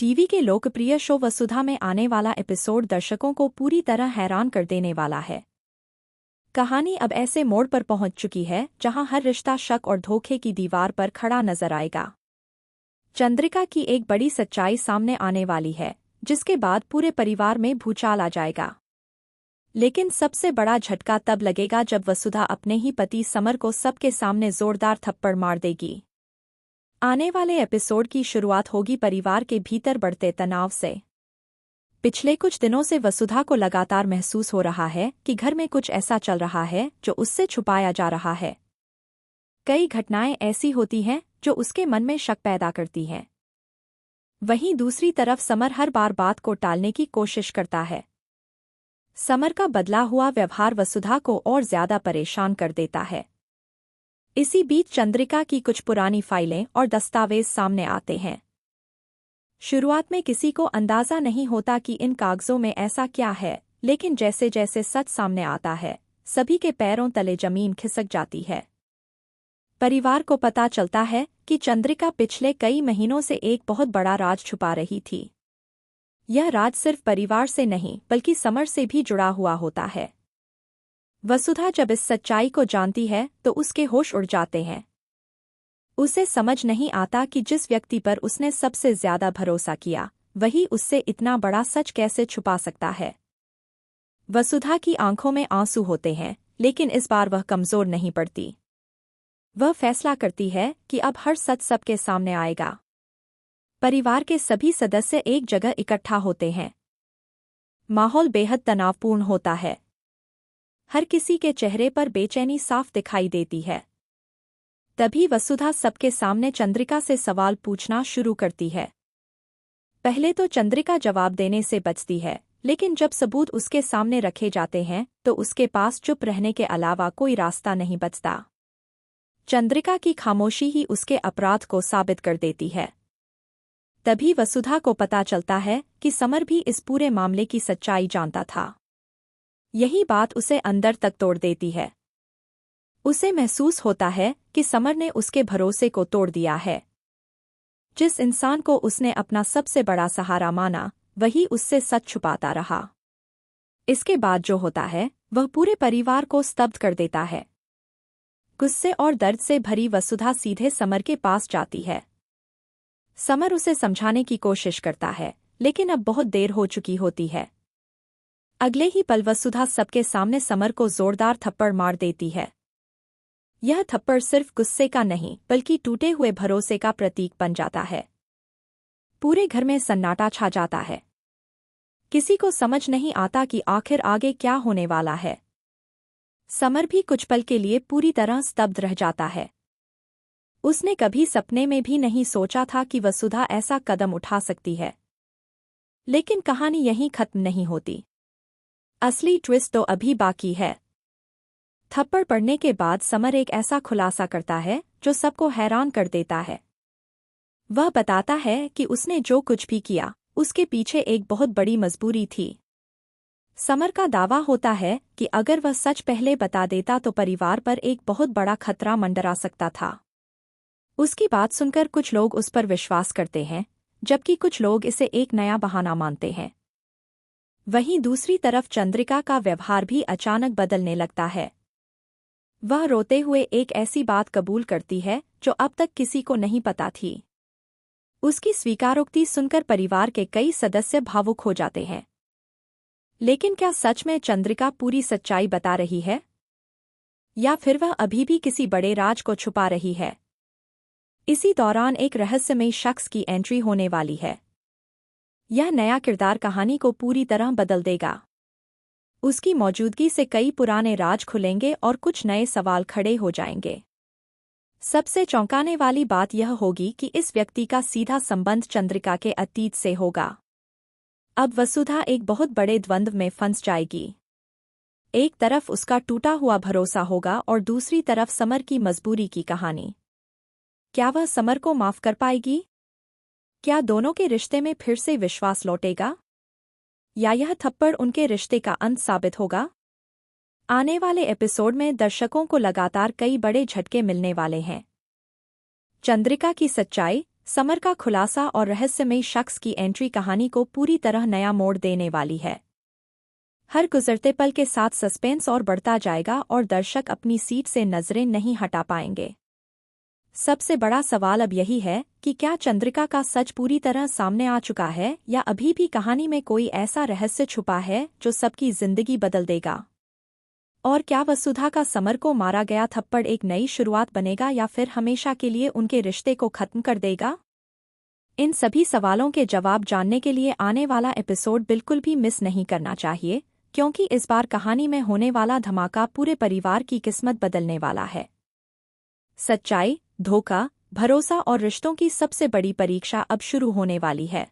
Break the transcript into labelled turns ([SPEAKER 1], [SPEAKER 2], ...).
[SPEAKER 1] TV के लोकप्रिय show वसुधा में आने वाला एपिसोड दर्शकों को पूरी तरह हैरान कर देने वाला है। कहानी अब ऐसे मोड़ पर पहुंच चुकी है जहां हर रिश्ता शक और धोखे की दीवार पर खड़ा नजर आएगा। चंद्रिका की एक बड़ी सच्चाई सामने आने वाली है, जिसके बाद पूरे परिवार में भूचाल आ जाएगा। लेकिन सबसे बड़ा झटका तब लगेगा जब वसुधा अपने ही पति समर को सबके सामने जोरदार थप्पड़ मार देगी। आने वाले एपिसोड की शुरुआत होगी परिवार के भीतर बढ़ते तनाव से। पिछले कुछ दिनों से वसुधा को लगातार महसूस हो रहा है कि घर में कुछ ऐसा चल रहा है जो उससे छुपाया जा रहा है। कई घटनाएं ऐसी होती हैं जो उसके मन में शक पैदा करती हैं। वहीं दूसरी तरफ समर हर बार बात को टालने की कोशिश करता है। समर का बदला हुआ व्यवहार वसुधा को और ज्यादा परेशान कर देता है। इसी बीच चंद्रिका की कुछ पुरानी फाइलें और दस्तावेज सामने आते हैं। शुरुआत में किसी को अंदाजा नहीं होता कि इन कागजों में ऐसा क्या है, लेकिन जैसे जैसे सच सामने आता है, सभी के पैरों तले जमीन खिसक जाती है। परिवार को पता चलता है कि चंद्रिका पिछले कई महीनों से एक बहुत बड़ा राज छुपा रही थी। यह राज सिर्फ परिवार से नहीं बल्कि समर से भी जुड़ा हुआ होता है। वसुधा जब इस सच्चाई को जानती है तो उसके होश उड़ जाते हैं। उसे समझ नहीं आता कि जिस व्यक्ति पर उसने सबसे ज्यादा भरोसा किया, वही उससे इतना बड़ा सच कैसे छुपा सकता है। वसुधा की आंखों में आंसू होते हैं, लेकिन इस बार वह कमजोर नहीं पड़ती। वह फैसला करती है कि अब हर सच सबके सामने आएगा। परिवार के सभी सदस्य एक जगह इकट्ठा होते हैं। माहौल बेहद तनावपूर्ण होता है। हर किसी के चेहरे पर बेचैनी साफ दिखाई देती है। तभी वसुधा सबके सामने चंद्रिका से सवाल पूछना शुरू करती है। पहले तो चंद्रिका जवाब देने से बचती है, लेकिन जब सबूत उसके सामने रखे जाते हैं तो उसके पास चुप रहने के अलावा कोई रास्ता नहीं बचता। चंद्रिका की खामोशी ही उसके अपराध को साबित कर देती है। तभी वसुधा को पता चलता है कि समर भी इस पूरे मामले की सच्चाई जानता था। यही बात उसे अंदर तक तोड़ देती है। उसे महसूस होता है कि समर ने उसके भरोसे को तोड़ दिया है। जिस इंसान को उसने अपना सबसे बड़ा सहारा माना, वही उससे सच छुपाता रहा। इसके बाद जो होता है वह पूरे परिवार को स्तब्ध कर देता है। गुस्से और दर्द से भरी वसुधा सीधे समर के पास जाती है। समर उसे समझाने की कोशिश करता है, लेकिन अब बहुत देर हो चुकी होती है। अगले ही पल वसुधा सबके सामने समर को जोरदार थप्पड़ मार देती है। यह थप्पड़ सिर्फ गुस्से का नहीं बल्कि टूटे हुए भरोसे का प्रतीक बन जाता है। पूरे घर में सन्नाटा छा जाता है। किसी को समझ नहीं आता कि आखिर आगे क्या होने वाला है। समर भी कुछ पल के लिए पूरी तरह स्तब्ध रह जाता है। उसने कभी सपने में भी नहीं सोचा था कि वसुधा ऐसा कदम उठा सकती है। लेकिन कहानी यहीं खत्म नहीं होती। असली ट्विस्ट तो अभी बाकी है। थप्पड़ पड़ने के बाद समर एक ऐसा खुलासा करता है जो सबको हैरान कर देता है। वह बताता है कि उसने जो कुछ भी किया, उसके पीछे एक बहुत बड़ी मजबूरी थी। समर का दावा होता है कि अगर वह सच पहले बता देता तो परिवार पर एक बहुत बड़ा खतरा मंडरा सकता था। उसकी बात सुनकर कुछ लोग उस पर विश्वास करते हैं, जबकि कुछ लोग इसे एक नया बहाना मानते हैं। वहीं दूसरी तरफ चंद्रिका का व्यवहार भी अचानक बदलने लगता है। वह रोते हुए एक ऐसी बात कबूल करती है जो अब तक किसी को नहीं पता थी। उसकी स्वीकारोक्ति सुनकर परिवार के कई सदस्य भावुक हो जाते हैं। लेकिन क्या सच में चंद्रिका पूरी सच्चाई बता रही है, या फिर वह अभी भी किसी बड़े राज को छुपा रही है? इसी दौरान एक रहस्यमयी शख्स की एंट्री होने वाली है। यह नया किरदार कहानी को पूरी तरह बदल देगा। उसकी मौजूदगी से कई पुराने राज खुलेंगे और कुछ नए सवाल खड़े हो जाएंगे। सबसे चौंकाने वाली बात यह होगी कि इस व्यक्ति का सीधा संबंध चंद्रिका के अतीत से होगा। अब वसुधा एक बहुत बड़े द्वंद्व में फंस जाएगी। एक तरफ उसका टूटा हुआ भरोसा होगा और दूसरी तरफ समर की मजबूरी की कहानी। क्या वह समर को माफ कर पाएगी? क्या दोनों के रिश्ते में फिर से विश्वास लौटेगा, या यह थप्पड़ उनके रिश्ते का अंत साबित होगा? आने वाले एपिसोड में दर्शकों को लगातार कई बड़े झटके मिलने वाले हैं। चंद्रिका की सच्चाई, समर का खुलासा और रहस्यमयी शख्स की एंट्री कहानी को पूरी तरह नया मोड़ देने वाली है। हर गुजरते पल के साथ सस्पेंस और बढ़ता जाएगा और दर्शक अपनी सीट से नजरें नहीं हटा पाएंगे। सबसे बड़ा सवाल अब यही है कि क्या चंद्रिका का सच पूरी तरह सामने आ चुका है या अभी भी कहानी में कोई ऐसा रहस्य छुपा है जो सबकी जिंदगी बदल देगा। और क्या वसुधा का समर को मारा गया थप्पड़ एक नई शुरुआत बनेगा या फिर हमेशा के लिए उनके रिश्ते को खत्म कर देगा। इन सभी सवालों के जवाब जानने के लिए आने वाला एपिसोड बिल्कुल भी मिस नहीं करना चाहिए, क्योंकि इस बार कहानी में होने वाला धमाका पूरे परिवार की किस्मत बदलने वाला है। सच्चाई, धोखा, भरोसा और रिश्तों की सबसे बड़ी परीक्षा अब शुरू होने वाली है।